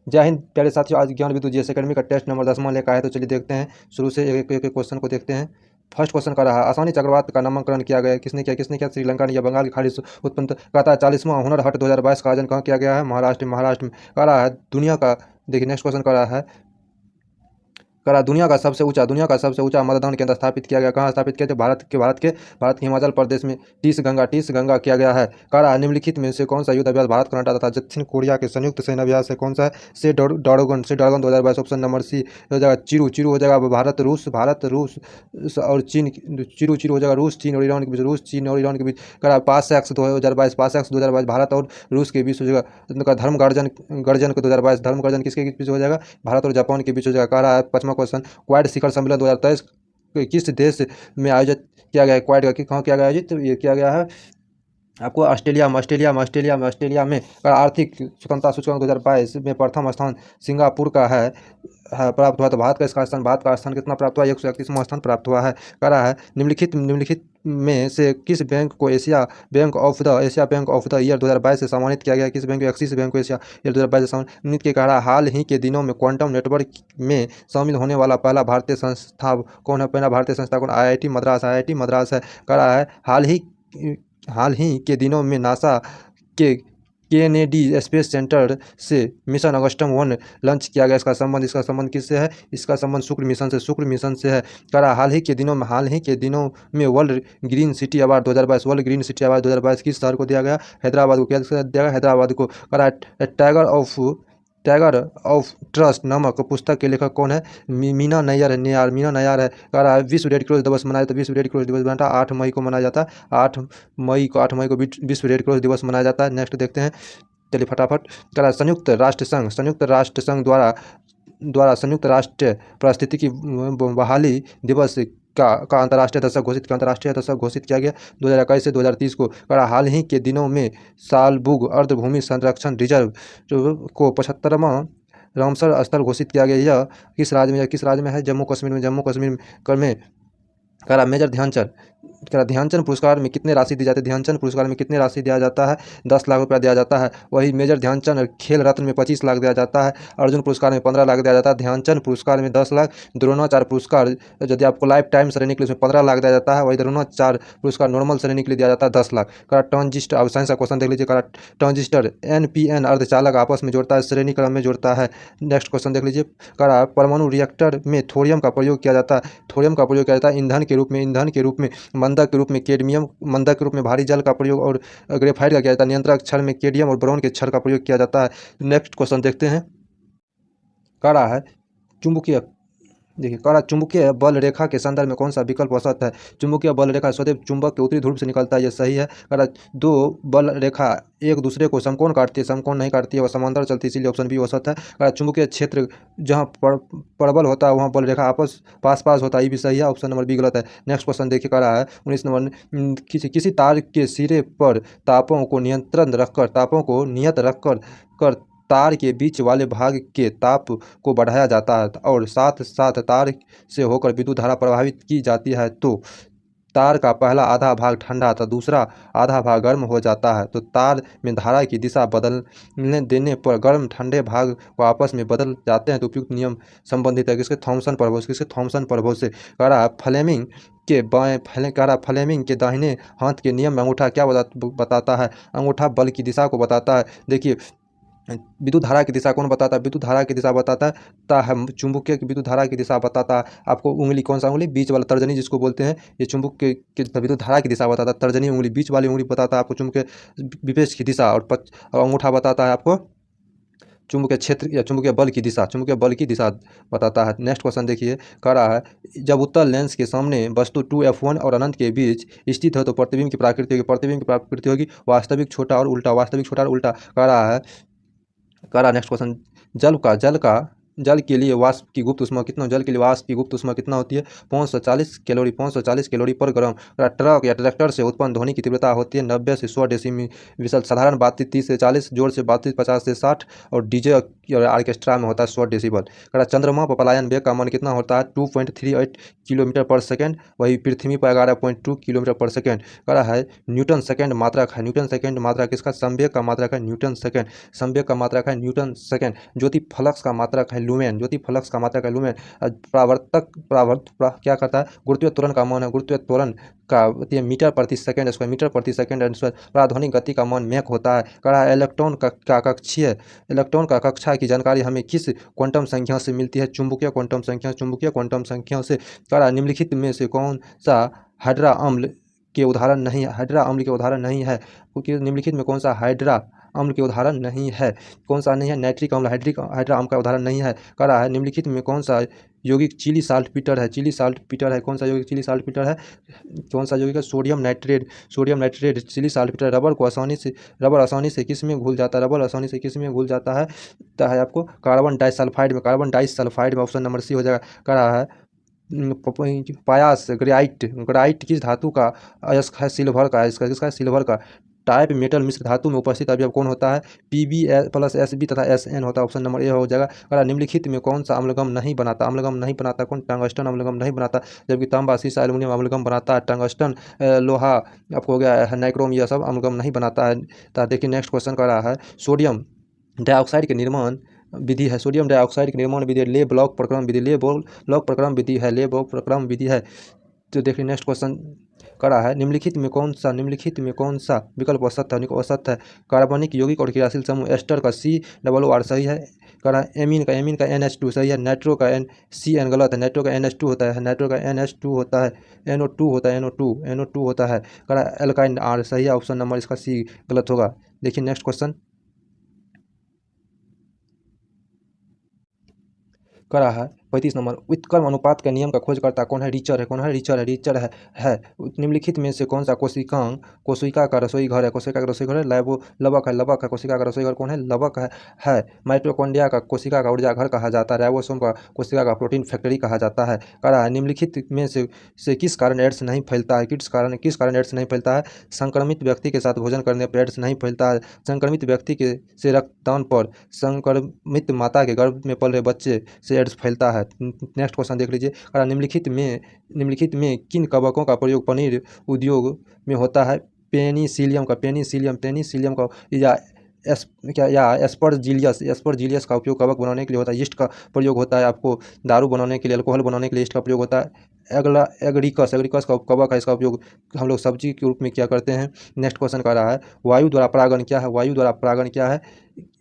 जय हिंद प्यारे साथियों, आज ज्ञान विद्युत जीएस अकेडमी का टेस्ट नंबर 10वां लेकर आए। तो चलिए देखते हैं, शुरू से एक एक क्वेश्चन को देखते हैं। फर्स्ट क्वेश्चन का रहा, आसानी चक्रवात का नामकरण किया गया है। किसने किया श्रीलंका ने या बंगाल की खाड़ी से उत्पन्न कहता है। 40वां हुनर हाट 2022 का आयोजन कहाँ किया गया है? महाराष्ट्र में का रहा है। दुनिया का देखिए, नेक्स्ट क्वेश्चन का रहा है, दुनिया का सबसे ऊंचा मतदान केंद्र स्थापित किया गया। कहाँ स्थापित किया था? भारत के हिमाचल प्रदेश में टीस गंगा किया गया है। कहा निम्नलिखित में से कौन सा युद्ध अभ्यास भारत कर्नाटक तथा दक्षिण कोरिया के संयुक्त सैन्य अभ्यास है? कौन सा है? से डोडोगन 2022। ऑप्शन नंबर सी हो जाएगा चिरू हो जाएगा भारत रूस और चीन। चिरू हो जाएगा रूस चीन और ईरान के बीच। करा पासएक्स 2022 भारत और रूस के बीच हो जाएगा। उनका धर्म गर्जन को 2022 धर्म गर्जन किसके बीच हो जाएगा? भारत और जापान के बीच हो जाएगा। कह रहा है पांचवा क्वेश्चन, क्वाड शिखर सम्मेलन 2023 किस देश में आयोजित किया गया है? क्वाड का कहाँ किया गया आयोजित? तो ये किया गया है आपको ऑस्ट्रेलिया में। आर्थिक स्वतंत्रता सूचकांक 2022 में प्रथम स्थान सिंगापुर का है प्राप्त हुआ। तो भारत का स्थान कितना प्राप्त हुआ? 131वां स्थान प्राप्त हुआ है। कह रहा है निम्नलिखित में से किस बैंक को Asia bank of the year 2022 से सम्मानित किया गया? किस बैंक को? एक्सिस बैंक को एशिया ईयर 2022 से सम्मानित किया। कह रहा है हाल ही के दिनों में क्वांटम नेटवर्क में शामिल होने वाला पहला भारतीय संस्था कौन है? पहला भारतीय संस्था कौन? आईआईटी मद्रास है। कह रहा है हाल ही के दिनों में नासा के केनेडी स्पेस सेंटर से मिशन अगस्टम 1 लॉन्च किया गया। इसका संबंध किससे है? इसका संबंध शुक्र मिशन से है। कह रहा हाल ही के दिनों में वर्ल्ड ग्रीन सिटी अवार्ड 2022 किस शहर को दिया गया? हैदराबाद को। क्या दिया गया? हैदराबाद को। कह रहा है टाइगर ऑफ ट्रस्ट नामक पुस्तक के लेखक कौन है? मीना नैयर है। कह रहा है विश्व रेड क्रॉस दिवस मनाया। तो विश्व रेड क्रॉस दिवस बनता 8 मई को मनाया जाता है। 8 मई को विश्व रेड क्रॉस दिवस मनाया जाता है। नेक्स्ट देखते हैं, चलिए फटाफट। कह रहा है संयुक्त राष्ट्र संघ द्वारा संयुक्त राष्ट्र पारिस्थितिकी बहाली दिवस का अंतर्राष्ट्रीय दशक घोषित किया गया 2021 से 2030 को। कहा हाल ही के दिनों में सालबुग अर्धभूमि संरक्षण रिजर्व को 75वां रामसर स्थल घोषित किया गया। यह किस राज्य में है? जम्मू कश्मीर में। करा मेजर ध्यानचंद पुरस्कार में कितने राशि दी जाती है? ध्यानचंद पुरस्कार में कितने राशि दिया जाता है? 10 लाख रुपया दिया जाता है। वही मेजर ध्यानचंद खेल रत्न में 25 लाख दिया जाता है। अर्जुन पुरस्कार में 15 लाख दिया जाता है। ध्यानचंद पुरस्कार में 10 लाख। द्रोणाचार्य पुरस्कार यदि आपको लाइफ टाइम श्रेणी के लिए उसमें 15 लाख दिया जाता है। वही द्रोणाचार्य पुरस्कार नॉर्मल श्रेणी के लिए दिया जाता है 10 लाख। करा ट्रांजिस्टर, अब साइंस का क्वेश्चन देख लीजिए। करा ट्रांजिस्टर NPN अर्धचालक आपस में जोड़ता है, श्रेणी क्रम में जोड़ता है। नेक्स्ट क्वेश्चन देख लीजिए। करा परमाणु रिएक्टर में थोरियम का प्रयोग किया जाता है ईंधन के रूप में मंदक के रूप में कैडमियम, मंदक के रूप में भारी जल का प्रयोग और ग्रेफाइट का किया जाता है। नियंत्रक क्षण में कैडमियम और बोरॉन के क्षण का प्रयोग किया जाता है। नेक्स्ट क्वेश्चन देखते हैं। कह रहा है चुंबकीय देखिए, कह रहा चुंबकीय बल रेखा के संदर्भ में कौन सा विकल्प औसत है? चुंबकीय बल रेखा सदैव चुंबक के उत्तरी ध्रुव से निकलता है, यह सही है। कह रहा दो बल रेखा एक दूसरे को समकोण काटती है, समकोण नहीं काटती है, वह समांतर चलती है, इसीलिए ऑप्शन बी औसत है। कह रहा चुंबकीय क्षेत्र जहाँ प्रबल होता है वहाँ बल रेखा पास होता है, ये भी सही है। ऑप्शन नंबर बी गलत है। नेक्स्ट क्वेश्चन देखिए, कह रहा है 19 नंबर, किसी तार के सिरे पर तापों को नियत रखकर तार के बीच वाले भाग के ताप को बढ़ाया जाता है और साथ साथ तार से होकर विद्युत धारा प्रवाहित की जाती है। तो तार का पहला आधा भाग ठंडा तो दूसरा आधा भाग गर्म हो जाता है। तो तार में धारा की दिशा बदलने देने पर गर्म ठंडे भाग को आपस में बदल जाते हैं। तो उपयुक्त नियम संबंधित है किसके? थॉमसन प्रभाव से। कह रहा है फ्लेमिंग के दाहिने हाथ के नियम में अंगूठा क्या बताता है? अंगूठा बल की दिशा को बताता है। देखिए, विद्युत धारा की दिशा कौन बताता है? विद्युत धारा की दिशा बताता है चुंबकीय की विद्युत धारा की दिशा बताता है आपको। उंगली कौन सा उंगली? बीच वाला तर्जनी जिसको बोलते हैं, ये चुंबक के विद्युत धारा की दिशा बताता है। तर्जनी उंगली, बीच वाली उंगली बताता है आपको चुंबकीय विभेद की दिशा, और अंगूठा बताता है आपको चुंबकीय क्षेत्र या चुंबकीय बल की दिशा बताता है। नेक्स्ट क्वेश्चन देखिए, कह रहा है जब उत्तल लेंस के सामने वस्तु 2f1 और अनंत के बीच स्थित है तो प्रतिबिंब की प्रकृति होगी वास्तविक छोटा और उल्टा। कह रहा नेक्स्ट क्वेश्चन, जल का जल के लिए वाष्प की गुप्त ऊष्मा कितना, जल के लिए वाष्प की गुप्त ऊष्मा कितना होती है 540 कैलोरी, 540 कैलोरी पर ग्राम। ट्रक या ट्रैक्टर से उत्पन्न ध्वनि की तीव्रता होती है 90 से 100 डेसिबल। साधारण बातचीत 30 से 40, जोर से बातचीत 50 से 60 और डीजे और ऑर्केस्ट्रा में होता है 100 डेसिबल। चंद्रमा पर पलायन वेग का मान कितना होता है 2.38 किलोमीटर पर सेकेंड, वही पृथ्वी पर 11.2 किलोमीटर पर सेकेंड। है न्यूटन सेकेंड मात्रक है, न्यूटन सेकेंड मात्रक किसका, संवेग का मात्रक है न्यूटन सेकेंड, संवेग का मात्रक है न्यूटन सेकेंड। ज्योति फ्लक्स का मात्रक है लुमेन, ज्योति फ्लक्स का मात्रक है लुमेन। क्या करता है, गुरुत्वीय त्वरण का मान है, गुरुत्वीय त्वरण का मीटर प्रति सेकेंड स्क्वायर, मीटर प्रति सेकेंड स्क्वायर। प्राध्वनिक गति का मान मैक होता है। इलेक्ट्रॉन का कक्षीय, इलेक्ट्रॉन का कक्षा की जानकारी हमें किस क्वांटम संख्या से मिलती है, चुंबकीय क्वांटम संख्या, चुंबकीय क्वांटम संख्या से। निम्नलिखित में से कौन सा हाइड्रा अम्ल के उदाहरण नहीं है, हाइड्रा अम्ल के उदाहरण नहीं है, क्योंकि निम्नलिखित में कौन सा हाइड्रा अम्ल के उदाहरण नहीं है, कौन सा नहीं है, नाइट्रिक अम्ल हाइड्रा अम्ल का उदाहरण नहीं है। है निम्नलिखित में कौन सा यौगिक चिली साल्ट पीटर है, चिली साल्ट पीटर है, कौन सा यौगिक चिली साल्ट पीटर है, कौन सा यौगिक है, sodium nitrate, sodium nitrate Chile salt Peter. Rubber आसानी से किस में घुल जाता है, रबर आसानी से किस में घुल जाता है, आपको कार्बन डाइसल्फाइड में, कार्बन डाइसल्फाइड में, ऑप्शन नंबर सी हो जाएगा। है पायास, ग्रेनाइट, ग्रेनाइट किस धातु का अयस्क है, सिल्वर का, इसका किसका है, सिल्वर का। टाइप मेटल मिश्र धातु में उपस्थित अवयव कौन होता है, Pb प्लस Sb तथा Sn होता है, ऑप्शन नंबर ए हो जाएगा। निम्नलिखित में कौन सा अम्लगम नहीं बनाता, अम्लगम नहीं बनाता कौन, टंगस्टन अम्लगम नहीं बनाता, जबकि तांबा सीसा एल्युमिनियम अम्लगम बनाता है। टंगस्टन लोहा आपको हो गया, नाइक्रोम, यह सब अम्लगम नहीं बनाता है। तो देखिए नेक्स्ट क्वेश्चन कर रहा है, सोडियम डाइऑक्साइड के निर्माण विधि है, सोडियम डाइऑक्साइड के निर्माण विधि ले ब्लॉक प्रक्रम विधि, ले ब्लॉक प्रक्रम विधि है, ले ब्लॉक प्रक्रम विधि है। तो देखिए नेक्स्ट क्वेश्चन करा है, निम्नलिखित में कौन सा विकल्प असत है। कार्बनिक यौगिक और क्रियाशील समूह एस्टर का COOR सही है। करा एमीन का NH2 सही है। नाइट्रो का CN गलत है, नाइट्रो का NH2 होता है, नाइट्रो का NH2 होता है, NO2 होता है, NO2 होता है। करा एल्काइन R सही है, ऑप्शन नंबर इसका C गलत होगा। देखिए नेक्स्ट क्वेश्चन करा है 35 नंबर, व्युत्क्रम अनुपात के नियम का खोजकर्ता कौन है, रीचर है, कौन है, रीचर है। निम्नलिखित में से कौन सा कोशिका का रसोई घर है, कोशिका का रसोई घर है, लवक है, कोशिका का रसोई घर कौन है, लवक है। माइटोकॉन्ड्रिया का कोशिका का ऊर्जा घर कहा जाता है, राइबोसोम का कोशिका का प्रोटीन फैक्ट्री कहा जाता है। करा है निम्नलिखित में से किस कारण एड्स नहीं फैलता है, किस कारण एड्स नहीं फैलता है। संक्रमित व्यक्ति के साथ भोजन करने पर एड्स नहीं फैलता है। संक्रमित व्यक्ति के से रक्तदान पर संक्रमित माता के गर्भ में पल रहे बच्चे से एड्स फैलता है। नेक्स्ट क्वेश्चन देख लीजिए, निम्नलिखित में किन कवकों का प्रयोग पनीर उद्योग में होता है। पेनिसिलियम का या एस्परजिलियस का उपयोग कवक बनाने के लिए होता है। यीस्ट का प्रयोग होता है आपको दारू बनाने के लिए, अल्कोहल बनाने के लिए यीस्ट का प्रयोग होता है। अगला एग्रिकस का कवक है, इसका उपयोग हम लोग सब्जी के रूप में क्या करते हैं। नेक्स्ट क्वेश्चन कर रहा है, वायु द्वारा परागण क्या है,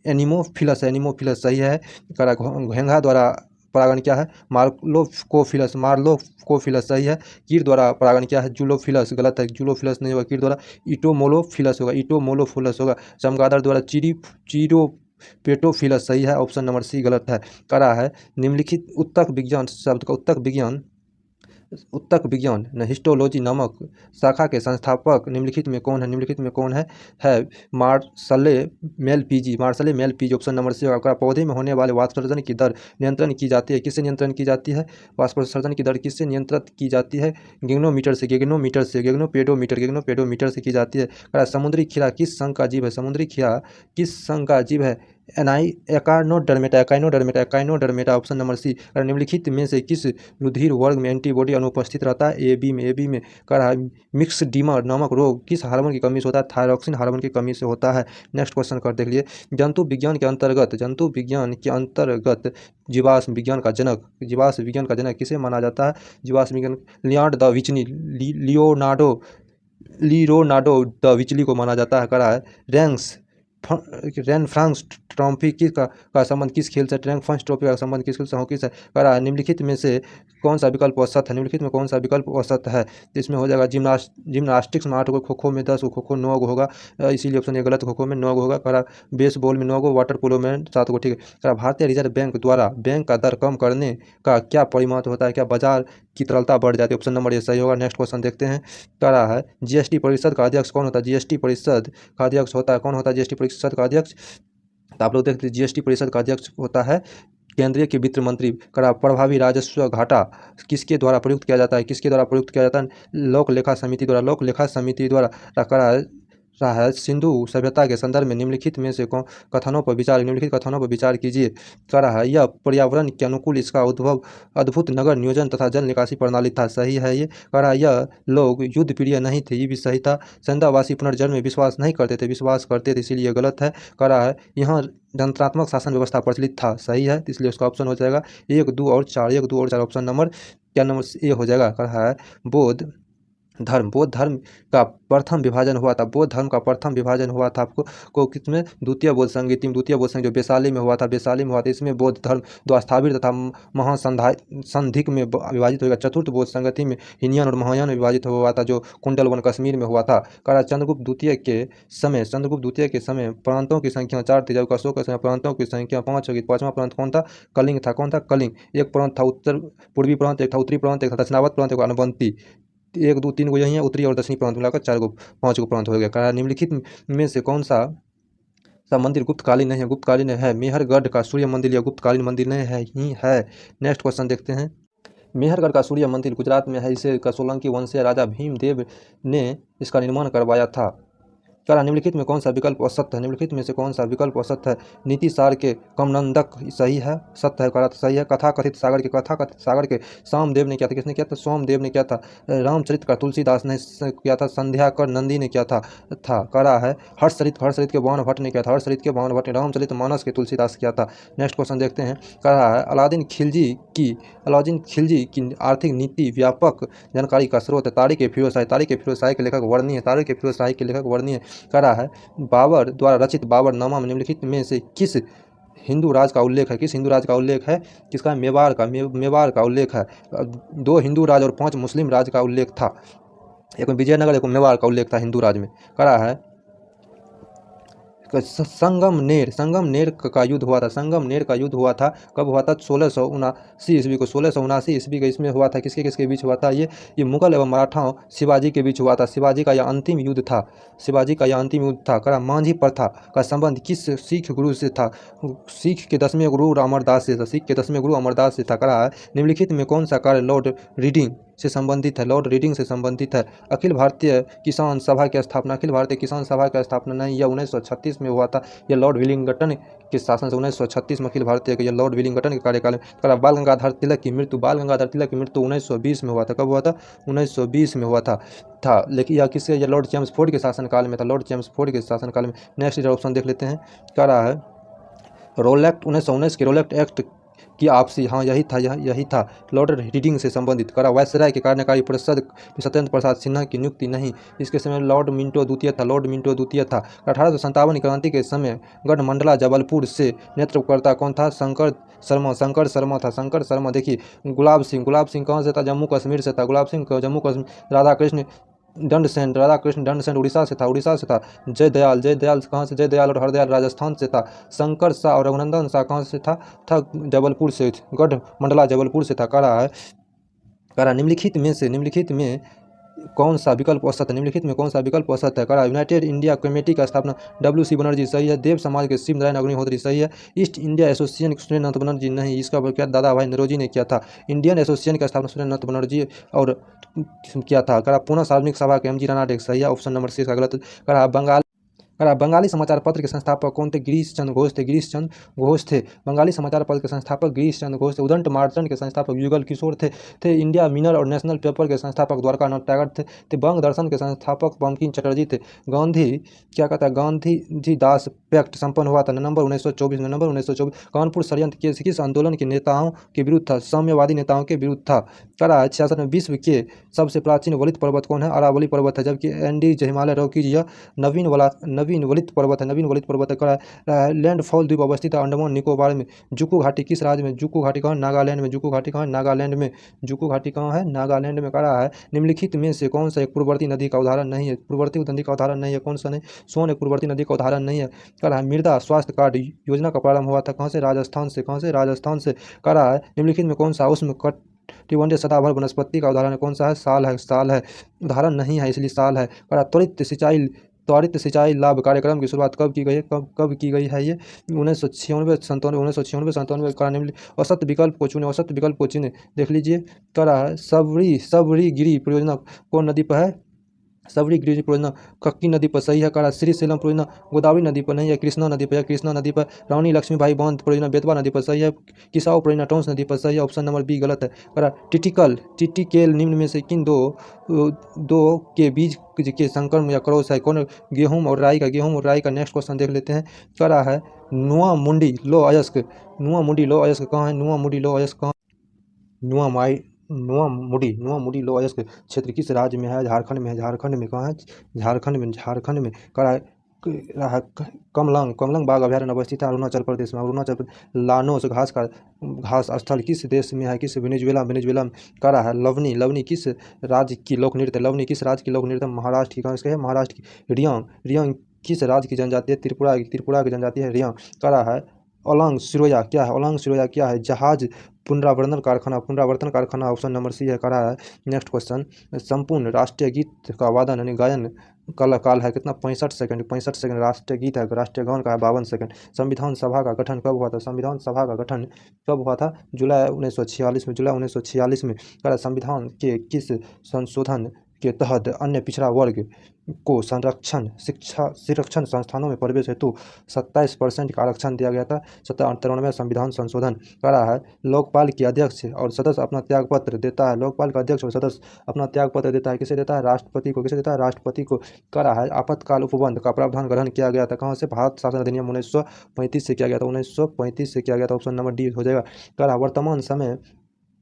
एनिमोफिलस सही है। घोंघा द्वारा परागण क्या है, मार्लोकोफिलस सही है। कीट द्वारा परागण क्या है, जूलोफिलस गलत है, जूलोफिलस नहीं होगा, कीट द्वारा इटोमोलोफिलस होगा। चमगादड़ द्वारा चीरोपेटोफिलस सही है, ऑप्शन नंबर सी गलत है। करा है निम्नलिखित उत्तक विज्ञान शब्द का उत्तक विज्ञान हिस्टोलॉजी नामक शाखा के संस्थापक निम्नलिखित में कौन है मार्शले मेल पीजी, ऑप्शन नंबर सी होगा। पौधे में होने वाले वाष्पोत्सर्जन की दर नियंत्रण की जाती है, किससे नियंत्रण की जाती है, वाष्पोत्सर्जन की दर किससे नियंत्रित की जाती है, गेगनोपेडोमीटर से की जाती है। समुद्री खीरा किस संघ का जीव है, एकाइनोडर्मेटा, ऑप्शन नंबर सी। निम्नलिखित में से किस रुधिर वर्ग में एंटीबॉडी अनुपस्थित रहता है, AB में। कहा मिक्सडीमा नामक रोग किस हार्मोन की कमी से होता है, थायरॉक्सिन हार्मोन की कमी से होता है। नेक्स्ट क्वेश्चन कर देख लिए, जंतु विज्ञान के अंतर्गत जीवाश्म विज्ञान का जनक किसे माना जाता है, जीवाश्म विज्ञान लियोनार्डो द विंची को माना जाता है। करा है रेनफ्रांस ट्रॉफी का संबंध किस खेल से, रेनफ्रांस ट्रॉफी का संबंध किस खेल से, हॉकी से। करा है निम्नलिखित में से कौन सा विकल्प औसत है, तो इसमें हो जाएगा जिम्नास्टिक्स में 8 गो, खो में 10 गो, खो 9 गो होगा, इसीलिए ऑप्शन ये गलत, खो में 9 गो होगा। करा बेसबॉल में 9 गो, वाटर पोलो में 7 गो, ठीक है। करा भारतीय रिजर्व बैंक द्वारा बैंक का दर कम करने का क्या परिमाण होता है, क्या बाजार की तरलता बढ़ जाती है, ऑप्शन नंबर ये सही होगा। नेक्स्ट क्वेश्चन देखते हैं, करा है GST परिषद का अध्यक्ष कौन होता है, GST परिषद का अध्यक्ष होता है, कौन होता है GST परिषद का अध्यक्ष, तो आप लोग देखते हैं GST परिषद का अध्यक्ष होता है केंद्रीय के वित्त मंत्री। करा प्रभावी राजस्व घाटा किसके द्वारा प्रयुक्त किया जाता है, किसके द्वारा प्रयुक्त किया जाता है, लोक लेखा समिति द्वारा। लोक लेखा समिति द्वारा करा रहा है। सिंधु सभ्यता के संदर्भ में निम्नलिखित में से कौन कथनों पर विचार निम्नलिखित कथनों पर विचार कीजिए। कह रहा है यह पर्यावरण के अनुकूल इसका उद्भव अद्भुत नगर नियोजन तथा जल निकासी प्रणाली था। सही है ये। कह रहा है यह लोग युद्ध प्रिय नहीं थे, ये भी सही था। संध्यावासी पुनर्जन्म में विश्वास नहीं करते थे, विश्वास करते थे, इसीलिए गलत है। कह रहा है यहाँ जनतांत्रिक शासन व्यवस्था प्रचलित था। सही है, इसलिए उसका ऑप्शन हो जाएगा 1, 2 और 4। 1, 2 और 4 ऑप्शन नंबर क्या नंबर ए हो जाएगा। कह रहा है बौद्ध धर्म का प्रथम विभाजन हुआ था। बौद्ध धर्म का प्रथम विभाजन हुआ था आपको को किसमें, द्वितीय बौद्ध संगीति में। द्वितीय बौद्ध संघ जो वैशाली में हुआ था, वैशाली में हुआ था। इसमें बौद्ध धर्म दो स्थापित तथा महासंधिक में विभाजित होगा। चतुर्थ बौद्ध संगति में हीनयान और महायान में विभाजित हुआ था, जो कुंडलवन कश्मीर में हुआ था। कहा चंद्रगुप्त द्वितीय के समय प्रांतों की संख्या 4 थी, जबकि अशोक के समय प्रांतों की संख्या 5 होगी। 5वां प्रांत कौन था, कलिंग था। कौन था, कलिंग। एक प्रांत था उत्तर पूर्वी प्रांत, एक था उत्तरी प्रांत, एक था दक्षिणावर्त प्रांत, एक अनवंती। 1, 2, 3 को यही है, उत्तरी और दक्षिणी प्रांत मिलाकर 5 प्रांत हो गया। कहा निम्नलिखित में से कौन सा मंदिर गुप्तकालीन नहीं है। गुप्तकालीन है मेहरगढ़ का सूर्य मंदिर, या गुप्तकालीन मंदिर नहीं है ही है। नेक्स्ट क्वेश्चन देखते हैं। मेहरगढ़ का सूर्य मंदिर गुजरात में है। इसे सोलंकी वंशीय राजा भीमदेव ने इसका निर्माण करवाया था। कह निम्नलिखित में कौन सा विकल्प असत्य है। निम्नलिखित में से कौन सा विकल्प असत्य है। नीति सार के कमनंदक सही है, सत्य है। कहा सही है। कथा कथित सागर के सामदेव ने किया था। किसने किया था, सोमदेव ने किया था। रामचरित का तुलसीदास ने किया था। संध्या कर नंदी ने किया था। कह रहा है हर्षचरित के बाण भट्ट ने किया था। हर्षचरित के बाण भट्ट ने। रामचरित मानस के तुलसीदास किया था। नेक्स्ट क्वेश्चन देखते हैं। कह रहा है अलाउद्दीन खिलजी की आर्थिक नीति व्यापक जानकारी का स्रोत है। तारिक ए फिरोजशाही के लेखक वर्णी है। तारिक ए फिरोजशाही के लेखक वर्णी है। कह रहा है बाबर द्वारा रचित बाबरनामा में निम्नलिखित में से किस हिंदू राज का उल्लेख है। किस हिंदू राज का उल्लेख है, किसका, मेवाड़ का उल्लेख है। 2 हिंदू राज और 5 मुस्लिम राज का उल्लेख था। एक में विजयनगर, एक में मेवाड़ का उल्लेख था हिंदू राज में। कह रहा है संगमनेर का युद्ध हुआ था। संगमनेर का युद्ध हुआ था, कब हुआ था, 1679 ईस्वी को। 1679 ईस्वी का इसमें हुआ था। किसके किसके बीच हुआ था, ये मुगल एवं मराठाओं शिवाजी के बीच हुआ था। शिवाजी का यह अंतिम युद्ध था। करा मांझी प्रथा का संबंध किस सिख गुरु से था। सिख के 10वें गुरु अमरदास से था। करा है निम्नलिखित में कौन सा कार्य लॉर्ड रीडिंग से संबंधित है। अखिल भारतीय किसान सभा की स्थापना नहीं, यह 1936 में हुआ था। यह लॉर्ड विलिंगटन के शासन से 1936 में अखिल भारतीय के लॉर्ड विलिंगटन के कार्यकाल में। बाल गंगाधर तिलक की मृत्यु 1920 में हुआ था। कब हुआ था, 1920 में हुआ था। लेकिन यह किससे, यह लॉर्ड चेम्सफोर्ड के शासनकाल में था। नेक्स्ट ऑप्शन देख लेते हैं। कह रहा है रोलैक्ट 1919 के रोलैक्ट एक्ट की आपसी, हाँ यही था लॉर्ड रीडिंग से संबंधित। करा वायसराय के कार्यकारी परिषद सत्येंद्र प्रसाद सिन्हा की नियुक्ति नहीं, इसके समय लॉर्ड मिंटो द्वितीय था। 1857 क्रांति के समय गढ़मंडला जबलपुर से नेतृत्वकर्ता कौन था, शंकर शर्मा। देखिए गुलाब सिंह कहाँ से था, जम्मू कश्मीर से था। गुलाब सिंह जम्मू कश्मीर। राधाकृष्ण दंड सेन उड़ीसा से था। जयदयाल कहाँ से, जयदयाल और हरदयाल राजस्थान से था। शंकर शाह और रघुनंदन शाह कहाँ से था जबलपुर से, गढ़ मंडला जबलपुर से था। कह रहा निम्नलिखित में कौन सा विकल्प असत्य है। कह रहा यूनाइटेड इंडिया कमेटी का स्थापना WC बनर्जी सही है। देव समाज के शिव नारायण अग्निहोत्री सही है। East India association Surendranath Banerjee नहीं, इसका क्या दादा भाई नरोजी ने किया था। इंडियन एसोसिएशन का स्थापना सुरेंद्रनाथ बनर्जी और किया था। कह रहा पूर्ण सार्वजनिक सभा के MG राणा डेक सही है। ऑप्शन नंबर 6 का गलत। कह रहा बंगाली समाचार पत्र के संस्थापक कौन थे, गिरीश चंद्र घोष थे। बंगाली समाचार पत्र के संस्थापक गिरीश चंद्र घोष थे। उदंत मार्चेंट के संस्थापक युगल किशोर थे। इंडिया मिनर और नेशनल पेपर के संस्थापक द्वारकानाथ टैगोर थे। बंग दर्शन के संस्थापक बंकिम चटर्जी थे। गांधी जी दास पैक्ट संपन्न हुआ था नवंबर 1924। कानपुर षड्यंत्र किस आंदोलन के नेताओं के विरुद्ध था, साम्यवादी नेताओं के विरुद्ध था। कह रहा है 66 में विश्व के सबसे प्राचीन वलित पर्वत कौन है, अरावली पर्वत है। जबकि एंडीज हिमालय रॉकीज यह नवीन वलित पर्वत है। कह रहा है लैंडफॉल द्वीप अवस्थित है अंडमान निकोबार में। जुकू घाटी किस राज्य में, जुकू घाटी कहाँ, नागालैंड में। जुकू घाटी कहाँ है, नागालैंड में। कह रहा है निम्नलिखित में से कौन सा एक पूर्ववर्ती नदी का उदाहरण नहीं है। कौन सा नहीं, सोन एक पूर्ववर्ती नदी का उदाहरण नहीं है। कह रहा है मृदा स्वास्थ्य कार्ड योजना का प्रारंभ हुआ था कहाँ से, राजस्थान से। कह रहा है निम्नलिखित में कौन सा उष्ण कटिबंधीय सदाबहार वनस्पति का उदाहरण कौन सा है, साल है। उदाहरण नहीं है, इसलिए साल है। कह रहा त्वरित सिंचाई त्वरित सिंचाई लाभ कार्यक्रम की शुरुआत कब की गई है? कब की गई है ये? 1996 का औसत विकल्प को चुने, औसत विकल्प को चुने। देख लीजिए करा है सबरी परियोजना कौन नदी पर है? सबरी गिरिजन परियोजना कक्की नदी पर सही है। करा श्रीशैलम परियोजना गोदावरी नदी पर नहीं है, कृष्णा नदी पर है। कृष्णा नदी पर रानी लक्ष्मीबाई बांध परियोजना बेतवा नदी पर सही है। किसाऊ परियोजना टोंस नदी पर सही है। ऑप्शन नंबर बी गलत है। करा टिटिकेल निम्न में से किन दो के बीज के संकर या क्रॉस है? कौन? गेहूं और राई का नेक्स्ट क्वेश्चन देख लेते हैं। करा है नुआ मुंडी लो अयस्क कहाँ है? नुआ मुडी लो अयस्क क्षेत्र किस राज्य में है? झारखंड में है। झारखंड में कहाँ है? झारखंड में करा है कमलंग बाघ अभयारण्य अवस्थित है अरुणाचल प्रदेश में। लानोस घास स्थल किस देश में है? किस? वेनेजुएला में। करा है लवनी किस राज्य की लोक नृत्य? महाराष्ट्र की। कहाँ इसका है? महाराष्ट्र की। रियांग किस राज्य की जनजाति है? त्रिपुरा की जनजाति है रियांग। करा है ओलांग सिरोया क्या है? जहाज पुनरावर्तन कारखाना। ऑप्शन नंबर सी है। करा है नेक्स्ट क्वेश्चन संपूर्ण राष्ट्रीय गीत का वादन यानी गायन काल है कितना? 65 सेकंड। राष्ट्रीय गीत है। राष्ट्रीय गान का है 52 सेकंड। संविधान सभा का गठन कब हुआ था? संविधान सभा का गठन कब हुआ था? जुलाई 1946 में। करा संविधान के किस संशोधन के तहत अन्य पिछड़ा वर्ग को शिक्षण संस्थानों में प्रवेश हेतु 27% का आरक्षण दिया गया था? 93वां संविधान संशोधन। करा है लोकपाल के अध्यक्ष और सदस्य अपना त्यागपत्र देता है। लोकपाल का अध्यक्ष और सदस्य अपना त्यागपत्र देता है किसे देता है? राष्ट्रपति को। किसे देता है? राष्ट्रपति को। करा है आपातकाल उपबंध का प्रावधान ग्रहण किया गया था कहाँ से? भारत शासन अधिनियम 1935 से किया गया था। 1935 से किया गया था। ऑप्शन नंबर डी हो जाएगा। करा वर्तमान समय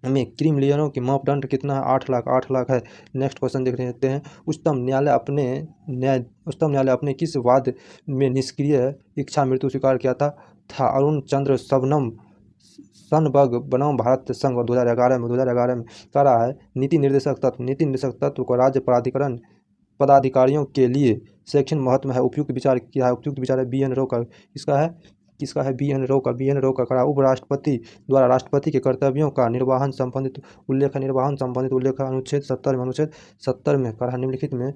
में क्रिमिनलों की मापदंड कितना है? 8 लाख है। नेक्स्ट क्वेश्चन देख लेते हैं। उच्चतम न्यायालय अपने किस वाद में निष्क्रिय इच्छा मृत्यु स्वीकार किया था? अरुण चंद्र शबनम सनबग बनाम भारत संघ और 2011 में। करा है नीति निर्देशक तत्व को राज्य प्राधिकरण पदाधिकारियों के लिए शैक्षणिक महत्व है। उपयुक्त विचार क्या है? उपयुक्त विचार है बी एन रो का। किसका है? बी एन रो का। करा उपराष्ट्रपति द्वारा राष्ट्रपति के कर्तव्यों का निर्वहन संबंधित उल्लेख अनुच्छेद 70 में। करा निम्नलिखित में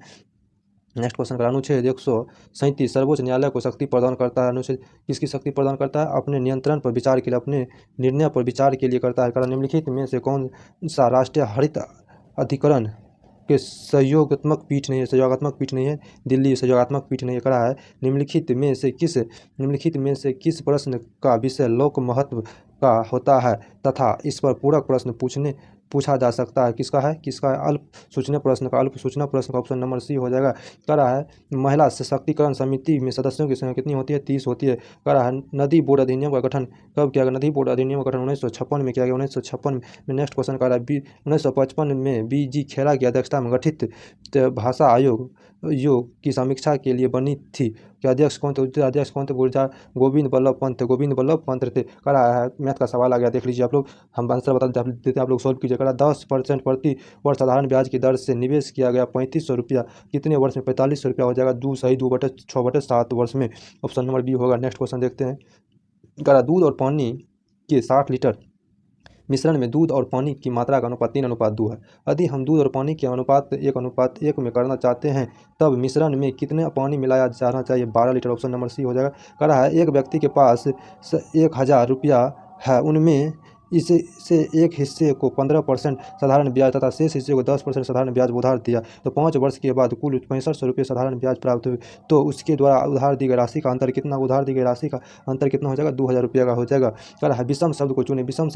नेक्स्ट क्वेश्चन का अनुच्छेद 137 सर्वोच्च न्यायालय को शक्ति प्रदान करता है। अनुच्छेद किसकी शक्ति प्रदान करता है? अपने नियंत्रण पर विचार के लिए, अपने निर्णय पर विचार के लिए करता है। करा निम्नलिखित में से कौन सा राष्ट्रीय हरित अधिकरण के सहयोगात्मक पीठ नहीं है? दिल्ली सहयोगात्मक पीठ नहीं है। करा है निम्नलिखित में से किस प्रश्न का विषय लोक महत्व का होता है तथा इस पर पूरक प्रश्न पूछा जा सकता है? किसका है? अल्प सूचना प्रश्न का। ऑप्शन नंबर सी हो जाएगा। करा है महिला सशक्तिकरण समिति में सदस्यों की संख्या कितनी होती है? 30 होती है। करा है नदी बोर्ड अधिनियम का गठन कब किया गया? नदी बोर्ड अधिनियम का गठन 1956 में किया गया। 1956 में। नेक्स्ट क्वेश्चन करा है 1955 में बी.जी. खेड़ा की अध्यक्षता में गठित भाषा आयोग की समीक्षा के लिए बनी थी। के अध्यक्ष कौन थे? अध्यक्ष कौन थे? गोविंद बल्लभ पंत थे। करा है मैथ का सवाल आ गया, देख लीजिए आप लोग। हम आंसर बता देते आप लोग सॉल्व कीजिए। करा 10% प्रति वर्ष साधारण ब्याज की दर से निवेश किया गया 3500 रुपया कितने वर्ष में? 4500 रुपया हो जाएगा। 2/6/7 वर्ष में। ऑप्शन नंबर बी होगा। नेक्स्ट क्वेश्चन देखते हैं। करा दूध और पानी के 60 लीटर मिश्रण में दूध और पानी की मात्रा का अनुपात 3:2 है। यदि हम दूध और पानी के अनुपात 1:1 में करना चाहते हैं तब मिश्रण में कितने पानी मिलाया जाना चाहिए? 12 लीटर। ऑप्शन नंबर सी हो जाएगा। करा है एक व्यक्ति के पास 1000 रुपया है, उनमें से एक हिस्से को 15% साधारण ब्याज तथा शेष हिस्से को 10% साधारण ब्याज उधार दिया तो 5 वर्ष के बाद कुल 6500 रुपये साधारण ब्याज प्राप्त हुए तो उसके द्वारा उधार दी गई राशि का अंतर कितना? हो जाएगा 2000 रुपये का हो जाएगा। करा है विषम शब्द को चुने। विषम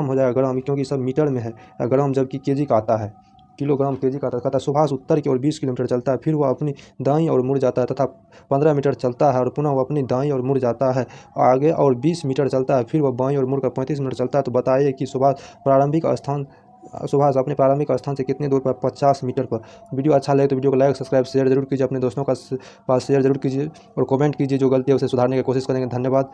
हो जाएगा ग्राम, क्योंकि सब मीटर में है, ग्राम जबकि केजी का आता है, किलोग्राम केजी का आता है। कहता है सुभाष उत्तर की ओर 20 किलोमीटर चलता है, फिर वह अपनी दाईं ओर मुड़ जाता है तथा 15 मीटर चलता है और पुनः वह अपनी दाईं ओर मुड़ जाता है आगे और 20 मीटर चलता है, फिर वह बाईं ओर मुड़कर 35 मिनट चलता है। तो बताइए कि सुभाष अपने प्रारंभिक स्थान से कितनी दूर पर? 50 मीटर पर। वीडियो अच्छा लगे तो वीडियो को लाइक सब्सक्राइब शेयर जरूर कीजिए, अपने दोस्तों का पास शेयर जरूर कीजिए और कमेंट कीजिए, जो गलती है उसे सुधारने की कोशिश करेंगे। धन्यवाद।